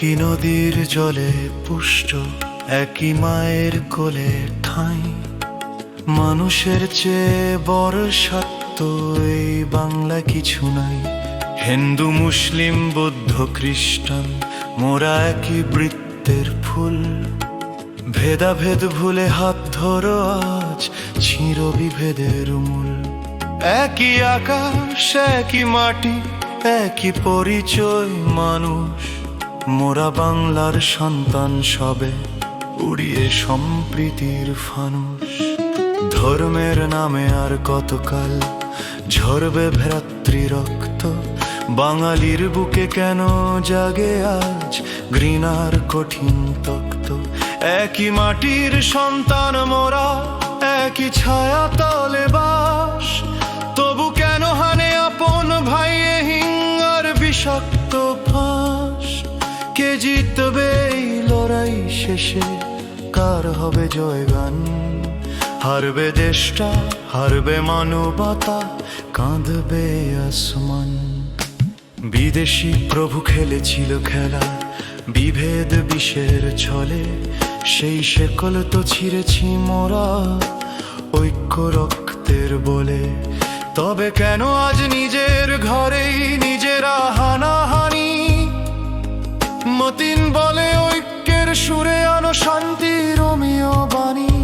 একই নদীর জলে পুষ্ট, একই মায়ের কোলের ঠাঁই। মানুষের চেয়ে বড় সত্য এই বাংলা কিছু নাই। হিন্দু মুসলিম বৌদ্ধ খ্রিস্টান মোরা একই বৃত্তের ফুল। ভেদাভেদ ভুলে হাত ধরো আজ চির বিভেদের মূল। একই আকাশ একই মাটি একই পরিচয় মানুষ। মোরা বাংলার সন্তান সবে উড়িয়ে সম্প্রীতির ফানুষ। ধর্মের নামে আর কতকাল ঝরবে ভ্রাতৃ রক্ত। বাঙালির বুকে কেন জাগে আজ ঘৃণার কঠিন তক্ত। একই মাটির সন্তান মোরা, একই ছায়া তলে বাস। তবু কেন হানে আপন ভাইয়ে হিংয়ার বিষাক্ত ফাঁস। কে জিতবে এই লড়াই শেষে, কার হবে জয়গান? হারবে দেশটা, হারবে মানবতা, কাঁদবে আসমান। বিদেশি প্রভু খেলেছিল খেলা বিভেদ বিষের ছলে। সেই শেকল তো ছিঁড়েছি মোরা ঐক্য রক্তের বলে। তবে কেন আজ নিজের ঘরেই নিজেরা হানাহানি? মতিন বলে ঐক্যের সুরে আনো শান্তি রোমিও বাণী।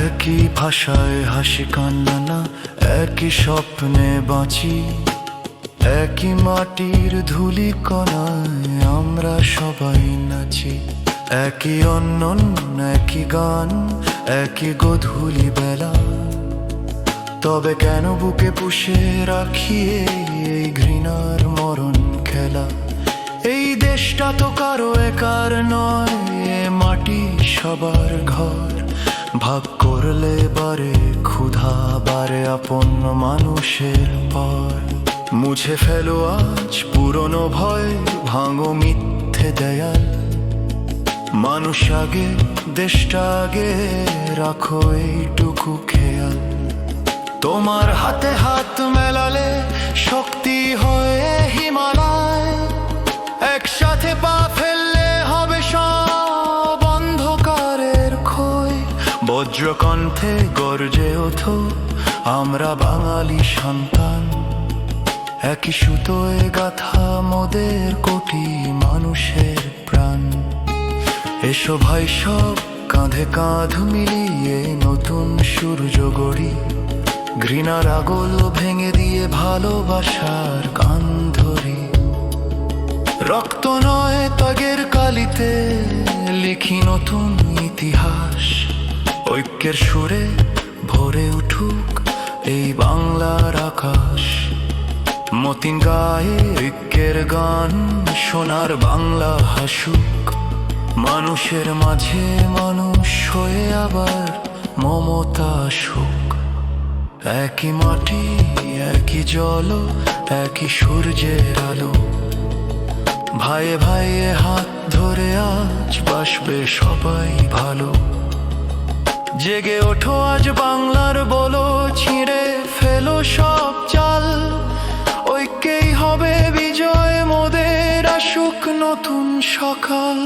একই ভাষায় হাসি কান্না, একই স্বপ্নে বাঁচি। একই মাটির ধুলি কণায় আমরা সবাই নাচি। একই অন্যন একই গান একই গোধূলি বেলা। তবে কেন বুকে পুষে রাখি এই ঘৃণার মরণ খেলা? এই দেশটা তো কারো একার নয়, এ মাটি সবার ঘর। ভাগ করলে বারে ক্ষুধা বারে আপন মানুষের পর। মুছে ফেলো আজ পুরনো ভয়, ভাঙো মিথ্যে দেয়াল। মানুষ আগে দেশটা আগে, রাখো এইটুকু খেয়াল। তোমার হাতে হাত মেলালে শক্তি হয় হিমালয়। একসাথে পা ফেললে হবে সব অন্ধকারের ক্ষয়। বজ্রকণ্ঠে গর্জে ওঠো আমরা বাঙালি সন্তান। একই সুতোয় গাথা মোদের কোটি মানুষের প্রাণ। এসো ভাই সব কাঁধে কাঁধ মিলিয়ে নতুন সূর্য গড়ি। ঘৃণার আগল ভেঙে দিয়ে ভালোবাসার গান ধরি। রক্ত নয় ত্যাগের কালিতে লিখি নতুন ইতিহাস। ঐক্যের সুরে ভরে উঠুক এই বাংলার আকাশ। মতিন গায়ে ঐক্যের গান, সোনার বাংলা হাসুক। মানুষের মাঝে মানুষ হয়ে আবার মমতা সুখ। একই মাটি একই জল একই সূর্যের আলো। ভাইয়ে ভাইয়ে হাত ধরে আজ বাসবে সবাই ভালো। জেগে ওঠো আজ বাংলার বলো, ছিঁড়ে ফেলো সব চাল। ঐক্যেই হবে বিজয় মোদের, আসুক নতুন সকাল।